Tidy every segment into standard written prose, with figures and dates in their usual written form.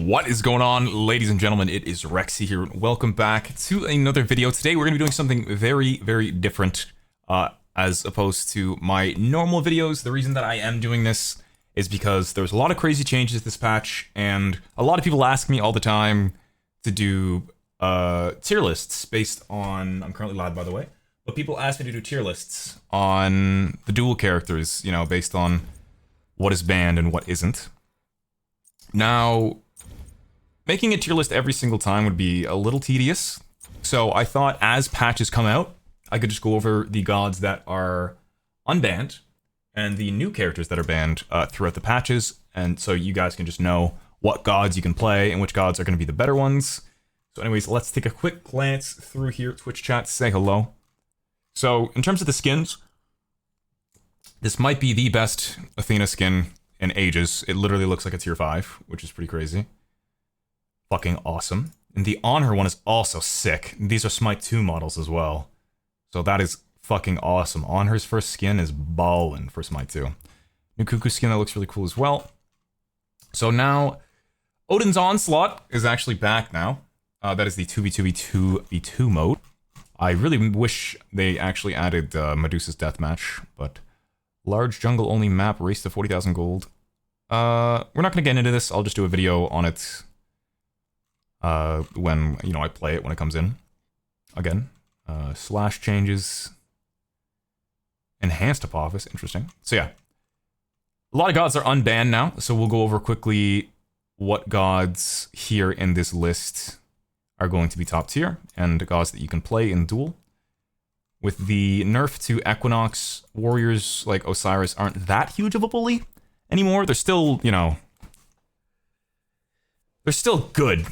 What is going on, ladies and gentlemen? It is Rexsi here. Welcome back to another video. Today we're going to be doing something very different as opposed to my normal videos. The reason that I am doing this is because there's a lot of crazy changes this patch, and a lot of people ask me all the time to do tier lists based on... I'm currently live, by the way. But people ask me to do tier lists on the Duel characters, you know, based on what is banned and what isn't. Now, making a tier list every single time would be a little tedious, so I thought as patches come out, I could just go over the gods that are unbanned and the new characters that are banned throughout the patches, and so you guys can just know what gods you can play and which gods are going to be the better ones. So anyways, let's take a quick glance through here. Twitch chat, say hello. So, in terms of the skins, this might be the best Athena skin in ages. It literally looks like a tier 5, which is pretty crazy. Fucking awesome. And the On Her one is also sick. These are Smite 2 models as well. So that is fucking awesome. On Her's first skin is ballin' for Smite 2. New Cuckoo skin that looks really cool as well. So now, Odin's Onslaught is actually back now. That is the 2v2v2v2 mode. I really wish they actually added Medusa's Deathmatch, but... Large jungle only map, race to 40,000 gold. We're not gonna get into this. I'll just do a video on it when, you know, I play it when it comes in. Again, slash changes. Enhanced Apophis, interesting. So yeah, a lot of gods are unbanned now, so we'll go over quickly what gods here in this list are going to be top tier, and gods that you can play in Duel. With the nerf to Equinox, warriors like Osiris aren't that huge of a bully anymore. They're still, you know... They're still good.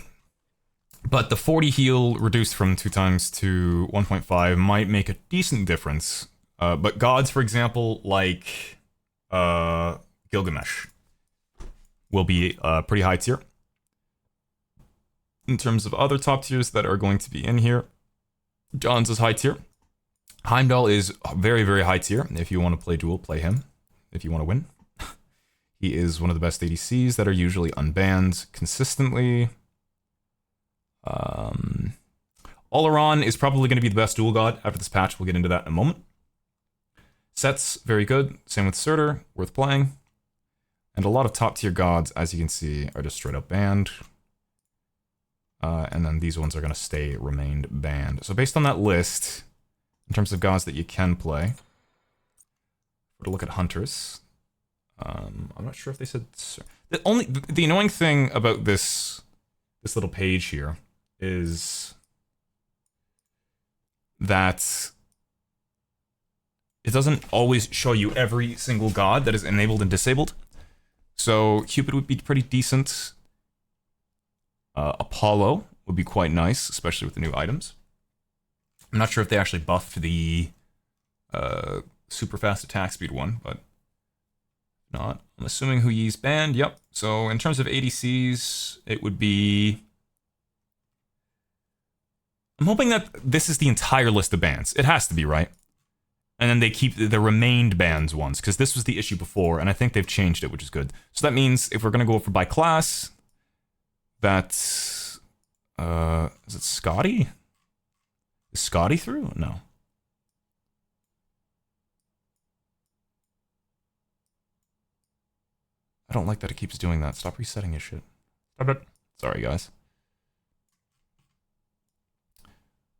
But the 40 heal reduced from 2 times to 1.5 might make a decent difference. But gods, for example, like Gilgamesh, will be pretty high tier. In terms of other top tiers that are going to be in here, John's is high tier. Heimdall is very high tier. If you want to play Duel, play him. If you want to win. He is one of the best ADCs that are usually unbanned consistently. Oleron is probably going to be the best Duel god after this patch. We'll get into that in a moment. Set's very good. Same with Surtur, worth playing. And a lot of top tier gods, as you can see, are just straight up banned. And then these ones are going to remained banned. So based on that list... In terms of gods that you can play, we're to look at hunters. I'm not sure if they said... The annoying thing about this little page here is that it doesn't always show you every single god that is enabled and disabled. So Cupid would be pretty decent. Apollo would be quite nice, especially with the new items. I'm not sure if they actually buffed the super fast attack speed one, but not. I'm assuming Hu Yi's banned. Yep. So in terms of ADCs, it would be... I'm hoping that this is the entire list of bans. It has to be, right? And then they keep the remained bans ones, because this was the issue before, and I think they've changed it, which is good. So that means if we're going to go over by class, that's... is it Scotty? Is Scotty through? No. I don't like that it keeps doing that. Stop resetting his shit. Stop it. Sorry, guys.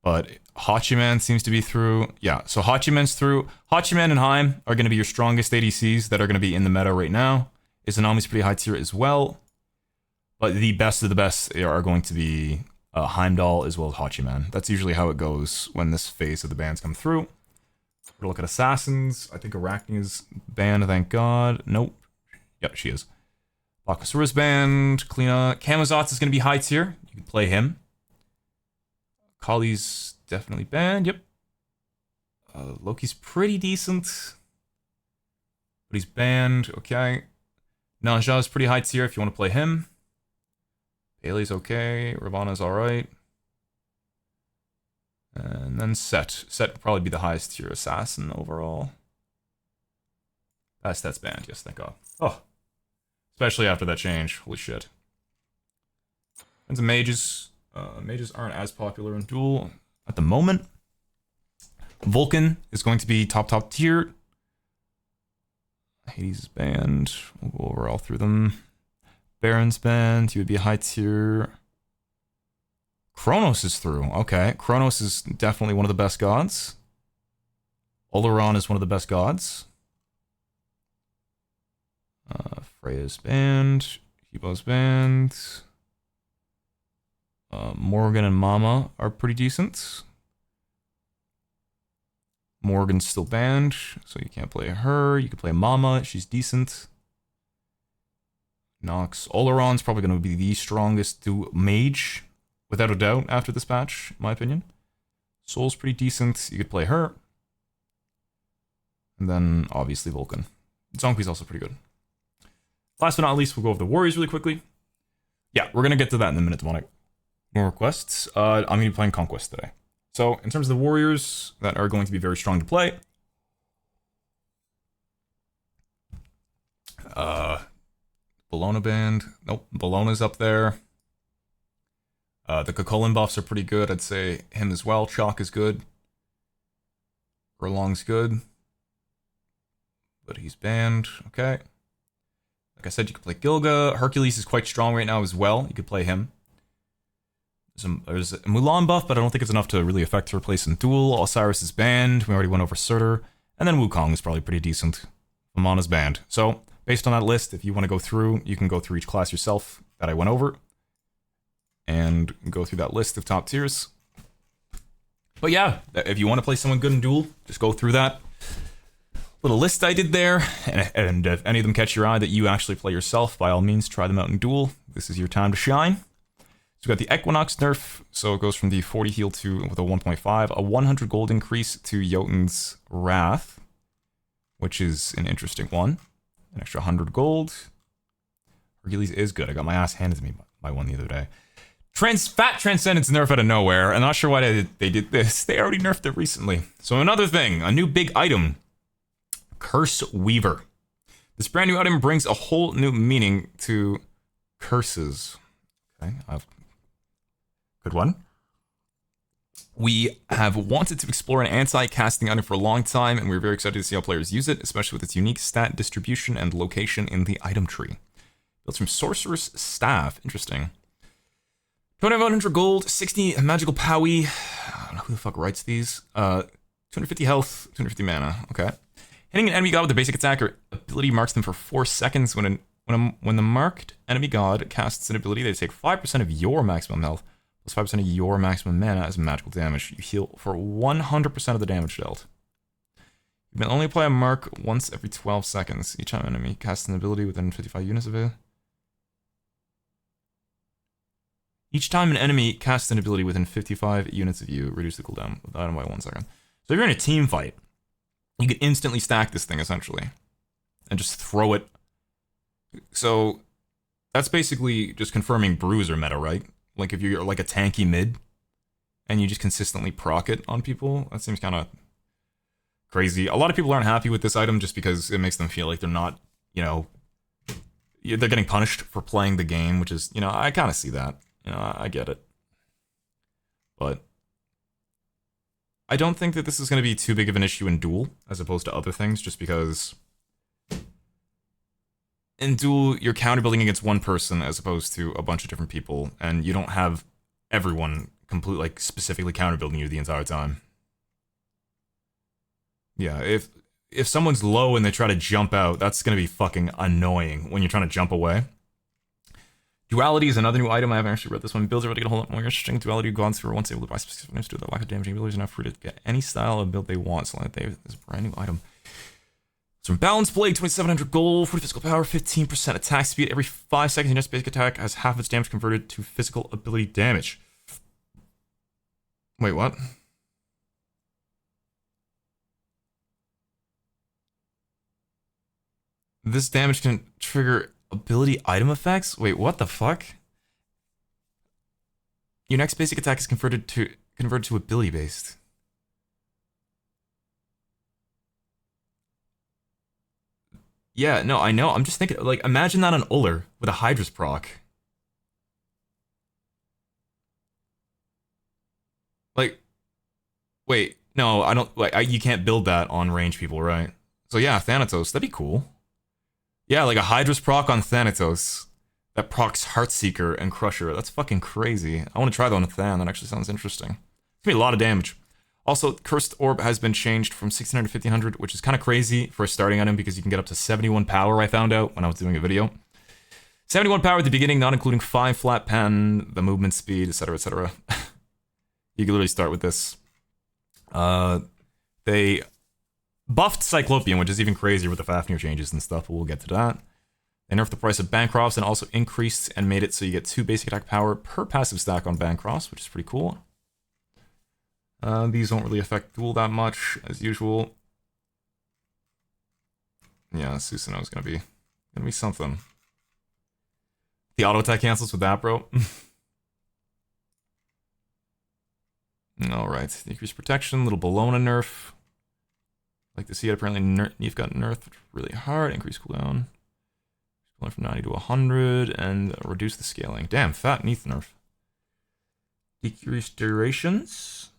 But Hachiman seems to be through. Yeah, so Hachiman's through. Hachiman and Heim are going to be your strongest ADCs that are going to be in the meta right now. Izanami's pretty high tier as well. But the best of the best are going to be... Heimdall as well as Hachiman. That's usually how it goes when this phase of the bans come through. We'll look at Assassins. I think Arachne is banned, thank God. Nope. Yep, she is. Bakasura's banned. Kleena. Camazotz is going to be high tier. You can play him. Kali's definitely banned. Yep. Loki's pretty decent. But he's banned. Okay. Naja's pretty high tier if you want to play him. Bailey's okay, Ravana's alright. And then Set. Set would probably be the highest tier assassin overall. That's banned, yes, thank God. Oh. Especially after that change, holy shit. Tons of mages. Mages aren't as popular in Duel at the moment. Vulcan is going to be top tier. Hades is banned. We'll go over all through them. Baron's banned. He would be a high tier. Kronos is through. Okay. Kronos is definitely one of the best gods. Oleron is one of the best gods. Freya's banned. Hebo's banned. Morgan and Mama are pretty decent. Morgan's still banned, so you can't play her. You can play Mama, she's decent. Nox. Oleron's probably going to be the strongest mage, without a doubt, after this patch, in my opinion. Soul's pretty decent, you could play her. And then, obviously, Vulcan. Zonki's also pretty good. Last but not least, we'll go over the warriors really quickly. Yeah, we're going to get to that in a minute, Demonic. More requests. I'm going to be playing Conquest today. So, in terms of the warriors that are going to be very strong to play, Bologna band. Nope, Bologna's up there. The Cucullin buffs are pretty good. I'd say him as well. Chalk is good. Erlong's good. But he's banned. Okay. Like I said, you could play Gilga. Hercules is quite strong right now as well. You could play him. There's a Mulan buff, but I don't think it's enough to really affect her place in Duel. Osiris is banned. We already went over Surtur. And then Wukong is probably pretty decent. Amana's banned. So, based on that list, if you want to go through, you can go through each class yourself that I went over. And go through that list of top tiers. But yeah, if you want to play someone good in Duel, just go through that little list I did there. And if any of them catch your eye that you actually play yourself, by all means, try them out in Duel. This is your time to shine. So we got the Equinox nerf, so it goes from the 40 heal to with a 1.5, a 100 gold increase to Jotun's Wrath, which is an interesting one. An extra 100 gold. Hercules is good. I got my ass handed to me by one the other day. Fat Transcendence nerf out of nowhere. I'm not sure why they did this. They already nerfed it recently. So another thing, a new big item. Curse Weaver. This brand new item brings a whole new meaning to curses. Okay, good one. We have wanted to explore an anti-casting item for a long time, and we're very excited to see how players use it, especially with its unique stat distribution and location in the item tree. Built from Sorcerer's Staff. Interesting. 2,100 gold, 60 magical Powie. I don't know who the fuck writes these. 250 health, 250 mana. Okay. Hitting an enemy god with a basic attack or ability marks them for 4 seconds. When the marked enemy god casts an ability, they take 5% of your maximum health, plus 5% of your maximum mana as magical damage. You heal for 100% of the damage dealt. You can only apply a mark once every 12 seconds. Each time an enemy casts an ability within 55 units of it. Each time an enemy casts an ability within 55 units of you, reduce the cooldown of the item by 1 second. So if you're in a team fight, you can instantly stack this thing, essentially. And just throw it. So, that's basically just confirming bruiser meta, right? Like, if you're like a tanky mid, and you just consistently proc it on people, that seems kind of crazy. A lot of people aren't happy with this item just because it makes them feel like they're not, you know, they're getting punished for playing the game, which is, you know, I kind of see that. You know, I get it. But I don't think that this is going to be too big of an issue in Duel, as opposed to other things, just because in Duel, you're counter-building against one person as opposed to a bunch of different people, and you don't have everyone completely, like, specifically counter-building you the entire time. Yeah, if someone's low and they try to jump out, that's going to be fucking annoying when you're trying to jump away. Duality is another new item. I haven't actually read this one. Builds are really going to hold up more interesting. Duality gods who are once able to buy specific items to the lack of damaging abilities are now free to get any style of build they want. So this is a brand new item. It's from Balance Blade, 2,700 gold, 40 physical power, 15% attack speed. Every 5 seconds, your next basic attack has half its damage converted to physical ability damage. Wait, what? This damage can trigger ability item effects? Wait, what the fuck? Your next basic attack is converted to ability based. Yeah, no, I know. I'm just thinking, like, imagine that on Uller with a Hydra's proc. Like, wait, no, I don't, like, you can't build that on range people, right? So yeah, Thanatos, that'd be cool. Yeah, like a Hydra's proc on Thanatos that procs Heartseeker and Crusher. That's fucking crazy. I want to try that on Than. That actually sounds interesting. It's gonna be a lot of damage. Also, Cursed Orb has been changed from 1600 to 1500, which is kind of crazy for a starting item because you can get up to 71 power, I found out when I was doing a video. 71 power at the beginning, not including 5 flat pen, the movement speed, etc, etc. You can literally start with this. They buffed Cyclopean, which is even crazier with the Fafnir changes and stuff, but we'll get to that. They nerfed the price of Bancrofts and also increased and made it so you get 2 basic attack power per passive stack on Bancrofts, which is pretty cool. These don't really affect Duel that much, as usual. Yeah, Susanoo's gonna be something. The auto attack cancels with that, bro. Alright, increased protection, little Bologna nerf. Like to see it, apparently Neef got nerfed really hard. Increase cooldown. Cooldown from 90 to 100, and reduce the scaling. Damn, fat Neef nerf. Decreased durations.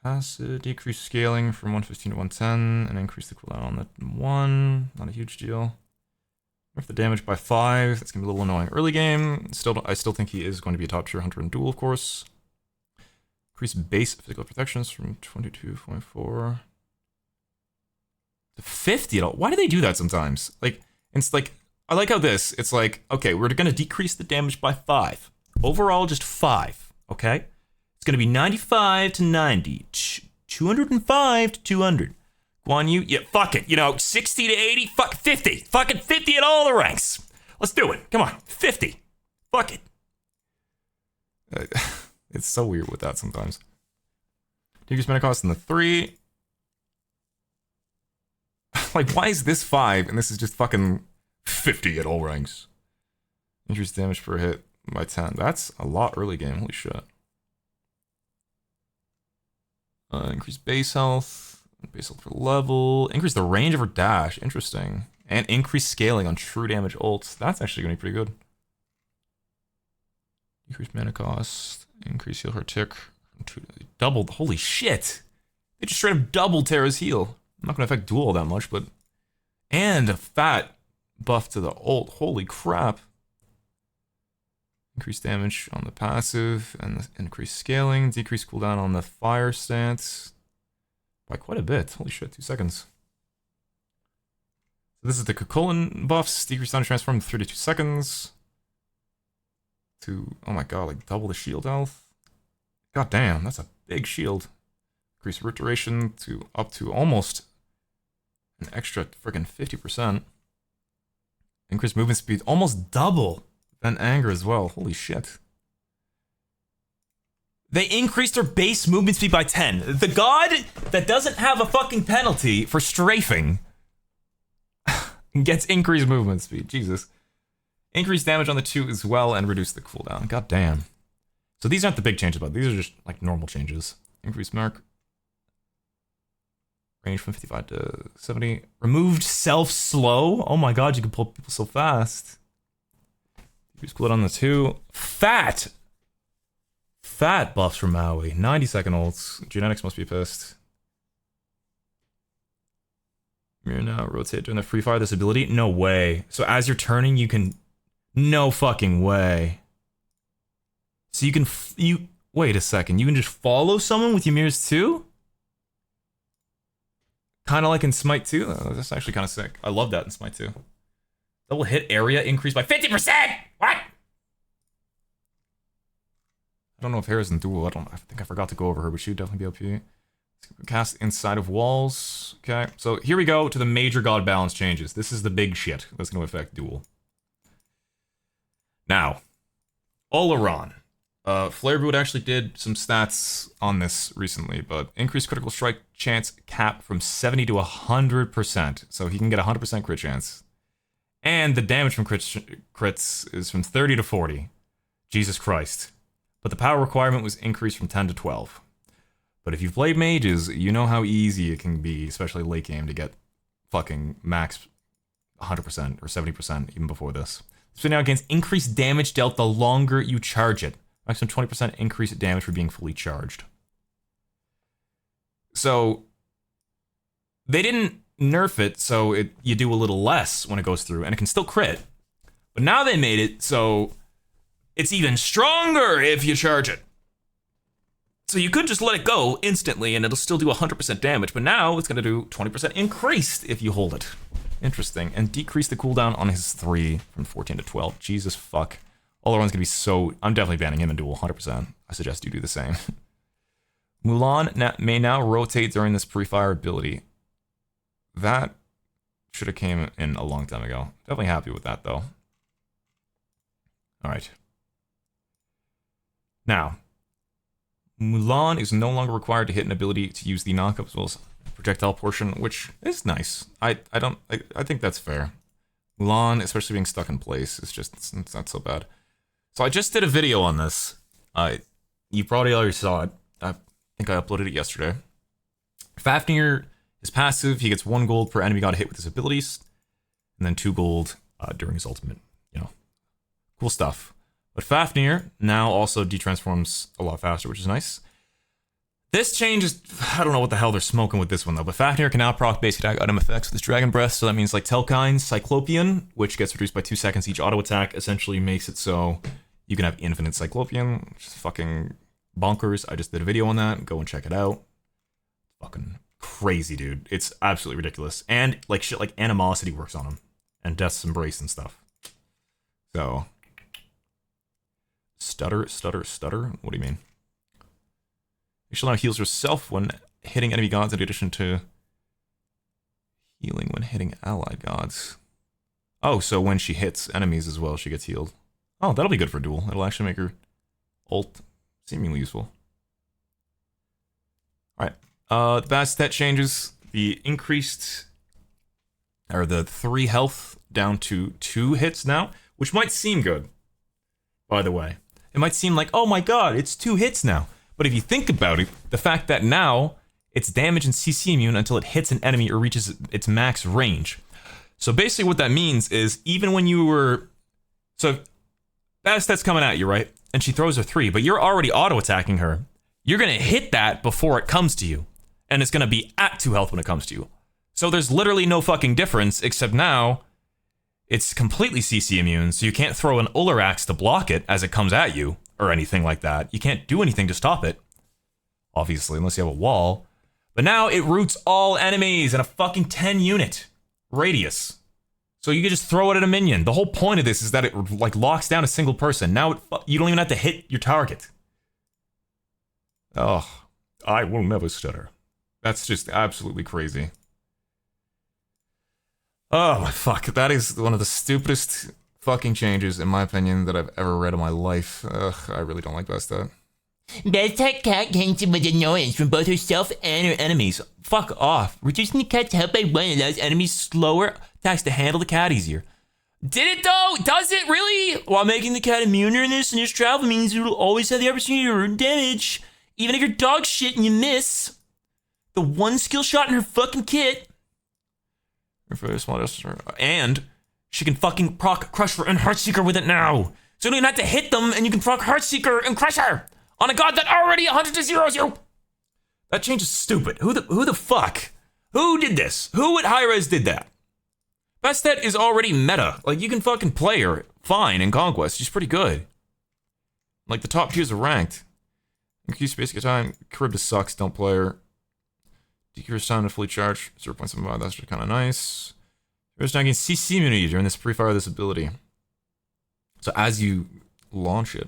Passive, decrease scaling from 115 to 110, and increase the cooldown on the 1. Not a huge deal. Nerf the damage by 5. That's gonna be a little annoying early game. I still think he is going to be a top tier hunter in Duel, of course. Increase base physical protections from 22.4 to 50 at all. Why do they do that sometimes? Like, it's like, I like how it's like, okay, we're gonna decrease the damage by 5. Overall, just 5, okay? It's gonna be 95 to 90, 205 to 200. Guan Yu, yeah, fuck it. You know, 60 to 80, fuck 50. Fucking 50 at all the ranks. Let's do it. Come on, 50. Fuck it. It's so weird with that sometimes. Decrease mana cost in the 3. Like, why is this 5 and this is just fucking 50 at all ranks? Increase damage per hit by 10. That's a lot early game. Holy shit. Increase base health per level. Increase the range of her dash. Interesting. And increase scaling on true damage ults. That's actually going to be pretty good. Decrease mana cost. Increase heal her tick. Doubled. Holy shit. They just straight up doubled Terra's heal. I'm not going to affect Duel that much, but... And a fat buff to the ult. Holy crap. Increase damage on the passive and increase scaling. Decrease cooldown on the fire stance by quite a bit. Holy shit, 2 seconds. So this is the Kukulin buffs. Decrease time to transform to 32 seconds. To, oh my god, like double the shield health. God damn, that's a big shield. Increase root duration to up to almost an extra friggin' 50%. Increase movement speed, almost double. And anger as well. Holy shit. They increased her base movement speed by 10. The god that doesn't have a fucking penalty for strafing gets increased movement speed. Jesus. Increase damage on the 2 as well and reduce the cooldown. God damn. So these aren't the big changes, but these are just like normal changes. Increase mark. Range from 55 to 70. Removed self-slow. Oh my god, you can pull people so fast. Increase cooldown on the 2. Fat buffs from Maui. 90-second ults. Genetics must be pissed. Mirror now rotate during the free fire this ability? No way. So as you're turning, you can... No fucking way. So you can... Wait a second. You can just follow someone with your mirrors too? Kind of like in Smite 2? Oh, that's actually kind of sick. I love that in Smite 2. Double hit area increased by 50%! What? I don't know if Hera's in Duel. I think I forgot to go over her, but she would definitely be OP. Cast inside of walls. Okay, so here we go to the major god balance changes. This is the big shit that's going to affect Duel. Now, Oleron. Flareboot actually did some stats on this recently, but increased critical strike chance cap from 70 to 100%. So he can get 100% crit chance. And the damage from crits is from 30 to 40. Jesus Christ. But the power requirement was increased from 10 to 12. But if you've played mages, you know how easy it can be, especially late game, to get fucking max 100% or 70% even before this. So now gains increased damage dealt the longer you charge it, Maximum 20% increase in damage for being fully charged. So they didn't nerf it so you do a little less when it goes through, and it can still crit. But now they made it so it's even stronger if you charge it. So you could just let it go instantly and it'll still do 100% damage, but now it's going to do 20% increased if you hold it. Interesting. And decrease the cooldown on his 3 from 14 to 12. Jesus fuck. Oleron's going to be so... I'm definitely banning him in Duel, 100%. I suggest you do the same. Mulan may now rotate during this pre-fire ability. That should have came in a long time ago. Definitely happy with that, though. Alright. Now, Mulan is no longer required to hit an ability to use the knockup as well as projectile portion, which is nice. I think that's fair. Mulan, especially being stuck in place, it's not so bad. So I just did a video on this. You probably already saw it. I think I uploaded it yesterday. Fafnir is passive. He gets 1 gold per enemy god hit with his abilities, and then 2 gold during his ultimate. You know, cool stuff. But Fafnir now also detransforms a lot faster, which is nice. This change is... I don't know what the hell they're smoking with this one, though. But Fafnir can now proc basic attack item effects with his Dragon Breath. So that means like Telkine's Cyclopean, which gets reduced by 2 seconds each auto attack, essentially makes it so you can have infinite Cyclopean, which is fucking bonkers. I just did a video on that. Go and check it out. Fucking crazy, dude. It's absolutely ridiculous. And like shit like Animosity works on him. And Death's Embrace and stuff. So... Stutter? What do you mean? She now heals herself when hitting enemy gods in addition to healing when hitting allied gods. Oh, so when she hits enemies as well, she gets healed. Oh, that'll be good for Duel. It'll actually make her ult seemingly useful. Alright. The bad stat changes. The increased... or the 3 health down to 2 hits now, which might seem good, by the way. It might seem like, oh my god, it's 2 hits now. But if you think about it, the fact that now it's damage and CC immune until it hits an enemy or reaches its max range. So basically what that means is even when you were... So, bad stat's coming at you, right? And she throws a 3, but you're already auto-attacking her. You're going to hit that before it comes to you. And it's going to be at 2 health when it comes to you. So there's literally no fucking difference, except now... It's completely CC immune, so you can't throw an Uller Axe to block it as it comes at you, or anything like that. You can't do anything to stop it, obviously, unless you have a wall. But now it roots all enemies in a fucking 10 unit radius. So you can just throw it at a minion. The whole point of this is that it like locks down a single person. Now you don't even have to hit your target. Oh, I will never stutter. That's just absolutely crazy. Oh, fuck. That is one of the stupidest fucking changes, in my opinion, that I've ever read in my life. Ugh, I really don't like Bastet. Bastet cat gains with annoyance from both herself and her enemies. Fuck off. Reducing the cat's health by 1 allows enemies slower attacks to handle the cat easier. Did it though? Does it really? While making the cat immune in this and its travel means you'll always have the opportunity to earn damage. Even if you're dog shit and you miss. The 1 skill shot in her fucking kit. And she can fucking proc Crusher and Heartseeker with it now. So you don't even have to hit them, and you can proc Heartseeker and Crusher on a god that already 100 to 0s you. That change is stupid. Who the fuck? Who did this? Who at Hi-Rez did that? Bastet is already meta. Like, you can fucking play her fine in Conquest. She's pretty good. Like, the top tiers are ranked. Increase basic time. Charybdis sucks. Don't play her. Decrease time to fully charge, 0.75, that's just kind of nice. There's now against CC immunity during this pre-fire of this ability. So as you launch it,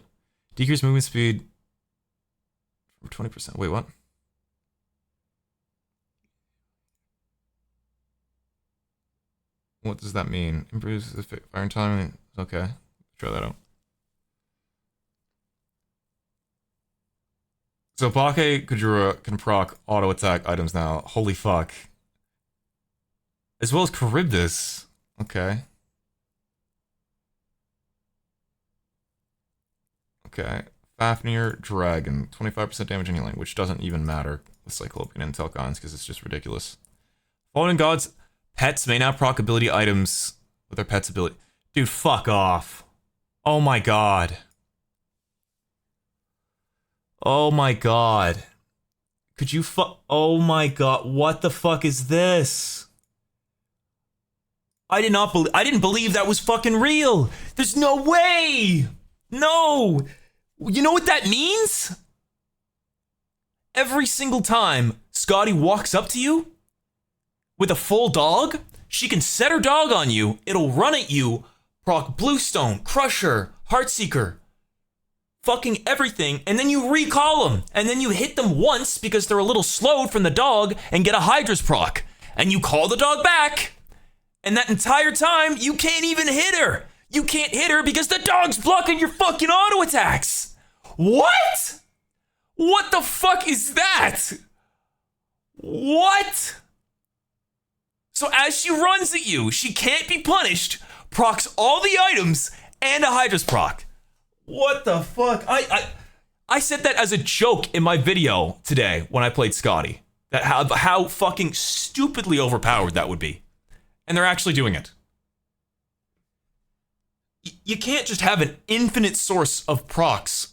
decrease movement speed for 20%. Wait, what? What does that mean? Improves the firing time. Okay, try that out. So Pake Kujura can proc auto attack items now. Holy fuck. As well as Charybdis. Okay. Okay. Fafnir Dragon. 25% damage and healing, which doesn't even matter with Cyclopean and Telkines because it's just ridiculous. Fallen Gods pets may now proc ability items with their pet's ability. Dude, fuck off. Oh my god. Oh my god. Could you oh my god, what the fuck is this? I didn't believe that was fucking real. There's no way. No. You know what that means? Every single time Scotty walks up to you with a full dog, she can set her dog on you, it'll run at you, proc Bluestone, Crusher, Heartseeker, fucking everything, and then you recall them, and then you hit them once because they're a little slowed from the dog and get a Hydra's proc, and you call the dog back, and that entire time you can't even hit her. You can't hit her because the dog's blocking your fucking auto attacks. What? What the fuck is that? What? So as she runs at you, she can't be punished, procs all the items, and a Hydra's proc. What the fuck? I said that as a joke in my video today when I played Scotty. That how fucking stupidly overpowered that would be. And they're actually doing it. You can't just have an infinite source of procs.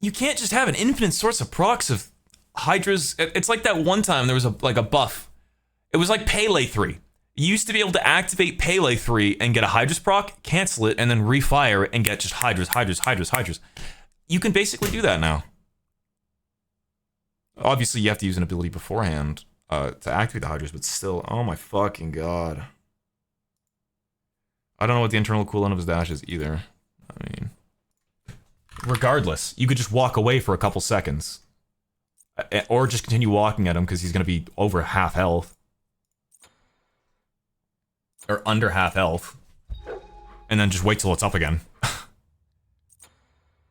You can't just have an infinite source of procs of Hydras. It's like that one time there was a buff. It was like Pele 3. You used to be able to activate Pele 3 and get a Hydra's proc, cancel it, and then refire it and get just Hydras. You can basically do that now. Obviously, you have to use an ability beforehand to activate the Hydras, but still, oh my fucking god. I don't know what the internal cooldown of his dash is either. I mean, regardless, you could just walk away for a couple seconds. Or just continue walking at him because he's going to be over half health. Or under half health. And then just wait till it's up again.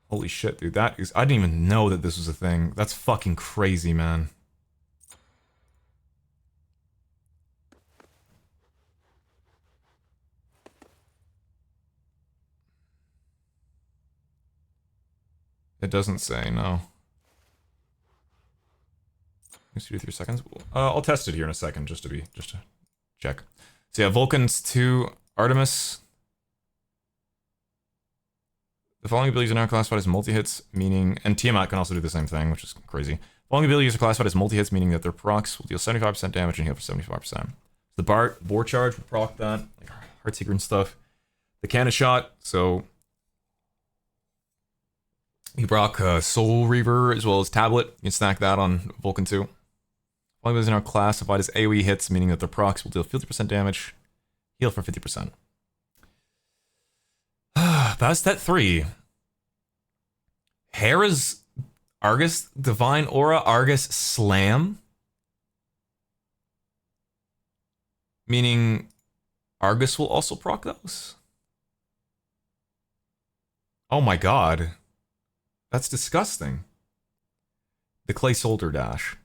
Holy shit, dude. That is... I didn't even know that this was a thing. That's fucking crazy, man. It doesn't say, no. 2 to 3 seconds. I'll test it here in a second, just to check. So yeah, Vulcan's 2, Artemis. The following abilities are now classified as multi-hits, meaning, and Tiamat can also do the same thing, which is crazy. The following abilities are classified as multi-hits, meaning that their procs will deal 75% damage and heal for 75%. The Boar Charge will proc that, like Heartseeker and stuff. The Cannon Shot, so you proc Soul Reaver as well as Tablet. You can stack that on Vulcan 2. Following abilities are now classified as AoE hits, meaning that their procs will deal 50% damage, heal for 50%. Bastet 3. Hera's Argus Divine Aura, Argus Slam. Meaning Argus will also proc those. Oh my god. That's disgusting. The Clay Soldier Dash.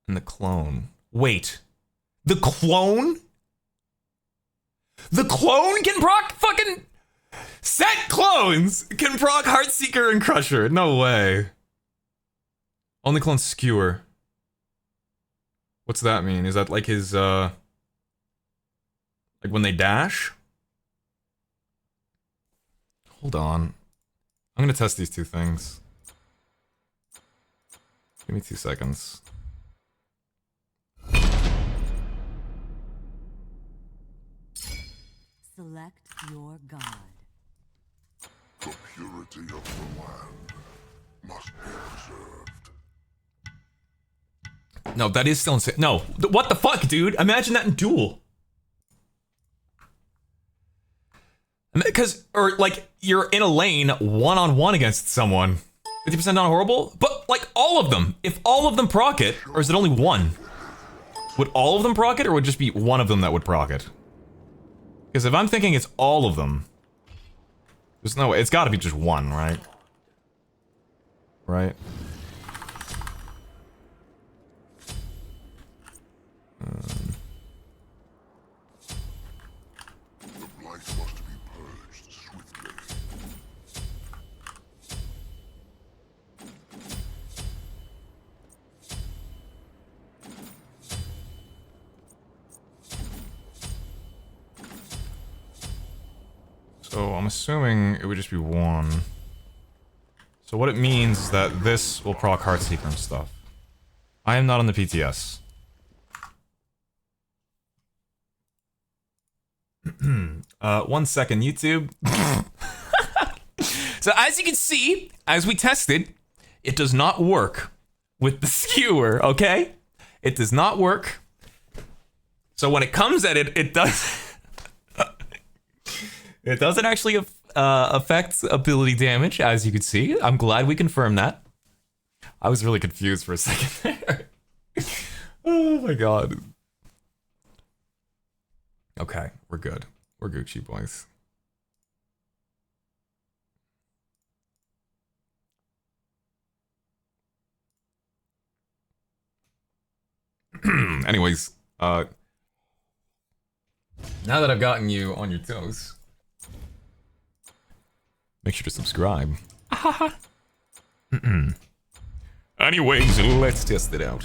And the Clone. Wait. The Clone? The Clone can proc fucking... Set clones can proc Heartseeker and Crusher. No way. Only clone Skewer. What's that mean? Is that like his, like when they dash? Hold on. I'm gonna test these two things. Give me 2 seconds. Select your god. The purity of the land must be preserved. No, that is still insane. No, what the fuck, dude? Imagine that in Duel. Because, or like, you're in a lane one-on-one against someone. 50% not horrible? But, like, all of them. If all of them proc it, or is it only one? Would all of them proc it, or would it just be one of them that would proc it? Because if I'm thinking it's all of them, there's no way. It's gotta be just one, right? Right? The blight must be purged swiftly. So I'm assuming it would just be one. So what it means is that this will proc Heartseeker and stuff. I am not on the PTS. 1 second, YouTube. So as you can see, as we tested, it does not work with the skewer, okay? It does not work. So when it comes at it, it does... it doesn't actually affect ability damage, as you can see. I'm glad we confirmed that. I was really confused for a second there. Oh my god. Okay, we're good. We're Gucci boys. Anyways, now that I've gotten you on your toes, make sure to subscribe. Anyways, let's test it out.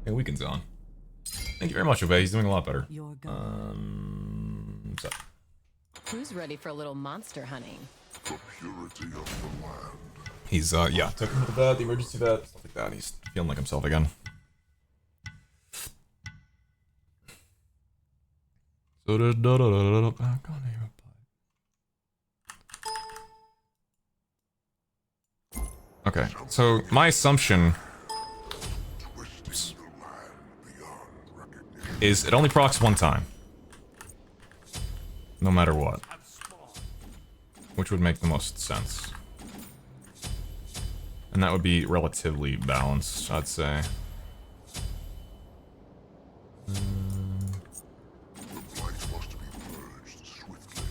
Hey, weekend's on. Thank you very much, Obey. He's doing a lot better. Your go. What's up? Who's ready for a little monster hunting? The purity of the land. He's, yeah, took him to the vet, the emergency vet, stuff like that. He's feeling like himself again. Okay, so my assumption is it only procs one time. No matter what. Which would make the most sense. And that would be relatively balanced, I'd say.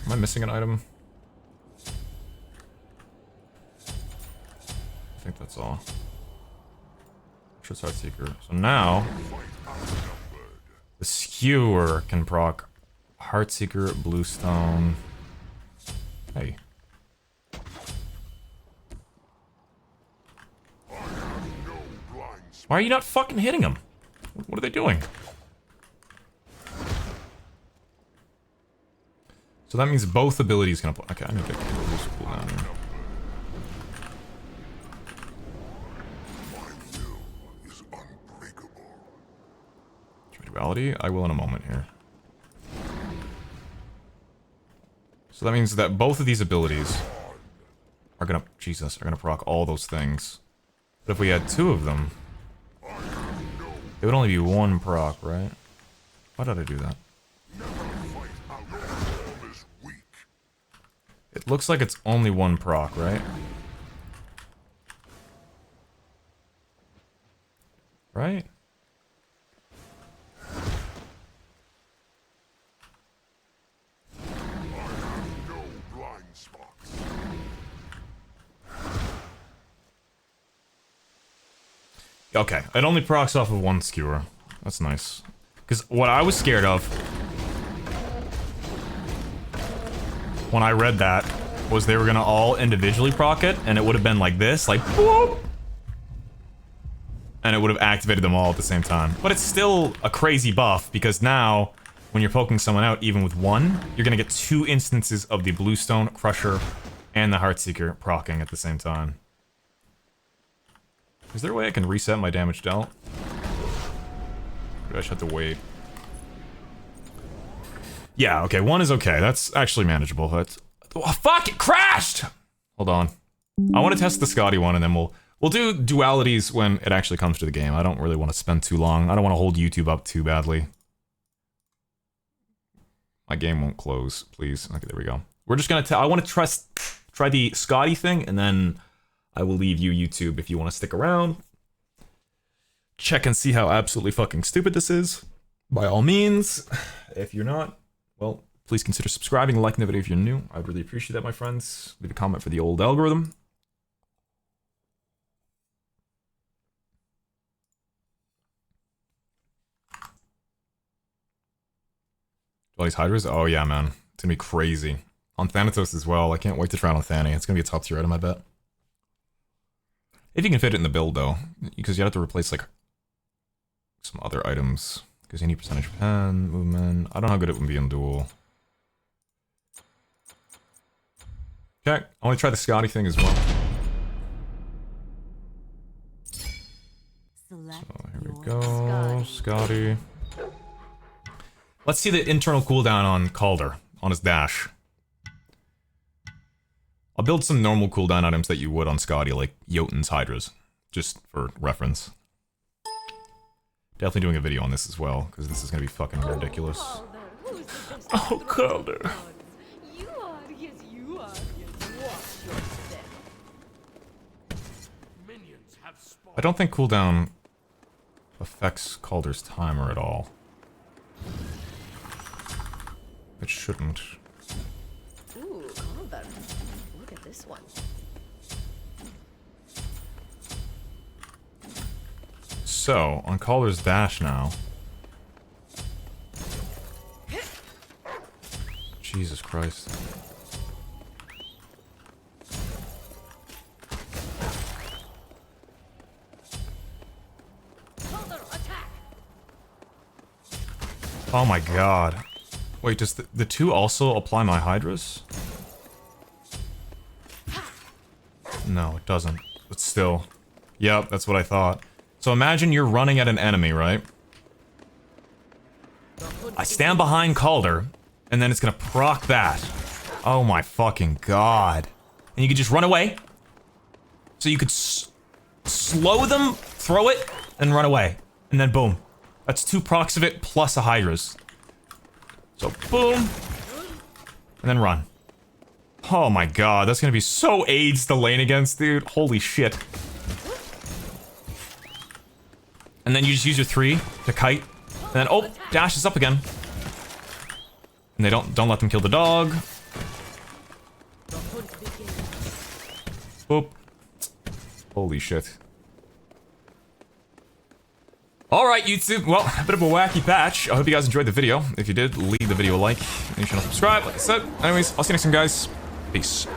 Am I missing an item? I think that's all. Just Heartseeker. So now, the Skewer can proc Heartseeker, Bluestone. Hey. Why are you not fucking hitting him? What are they doing? So that means both abilities can apply. Okay, I need to get this cooldown here. Duality? I will in a moment here. So that means that both of these abilities are gonna, Jesus, are gonna proc all those things. But if we had two of them, it would only be one proc, right? Why did I do that? It looks like it's only one proc, right? Right? Okay, it only procs off of one skewer. That's nice. Because what I was scared of when I read that was they were gonna all individually proc it, and it would have been like this, like whoop, and it would have activated them all at the same time. But it's still a crazy buff because now, when you're poking someone out, even with one, you're gonna get 2 instances of the Bluestone, Crusher, and the Heartseeker proccing at the same time. Is there a way I can reset my damage dealt? Or do I just have to wait? Yeah, okay, 1 is okay. That's actually manageable. That's... Oh, fuck! It crashed! Hold on. I want to test the Scotty one, and then we'll do dualities when it actually comes to the game. I don't really want to spend too long. I don't want to hold YouTube up too badly. My game won't close, please. Okay, there we go. We're just gonna I want to try the Scotty thing, and then I will leave you, YouTube, if you want to stick around. Check and see how absolutely fucking stupid this is. By all means. If you're not, well, please consider subscribing and liking the video if you're new. I'd really appreciate that, my friends. Leave a comment for the old algorithm. All these Hydras? Oh yeah, man. It's gonna be crazy. On Thanatos as well. I can't wait to try it on Thani. It's gonna be a top tier item, I bet. If you can fit it in the build, though. Because you have to replace, like, some other items. Because you need percentage pen, movement. I don't know how good it would be in Duel. Okay, I want to try the Scotty thing as well. Select Oh, here we your go, Scotty. Let's see the internal cooldown on Calder, on his dash. I'll build some normal cooldown items that you would on Scotty, like Jotun's Hydras, just for reference. Definitely doing a video on this as well, because this is going to be fucking ridiculous. Oh, Calder. You are, yes, you are. Yes, wash your step. I don't think cooldown affects Calder's timer at all. It shouldn't. Ooh, Calder. Look at this one. So, on Calder's dash now. Jesus Christ. Calder, attack! Oh my god. Wait, does the two also apply my Hydras? No, it doesn't. But still. Yep, that's what I thought. So imagine you're running at an enemy, right? I stand behind Calder, and then it's gonna proc that. Oh my fucking god. And you could just run away. So you could slow them, throw it, and run away. And then boom. That's 2 procs of it plus a Hydras. So boom. And then run. Oh my god, that's gonna be so AIDS to lane against, dude. Holy shit. And then you just use your 3 to kite. And then, oh, dash is up again. And they don't let them kill the dog. Boop. Holy shit. Alright, YouTube. Well, a bit of a wacky patch. I hope you guys enjoyed the video. If you did, leave the video a like. And you should subscribe, like I said. Anyways, I'll see you next time, guys. Peace.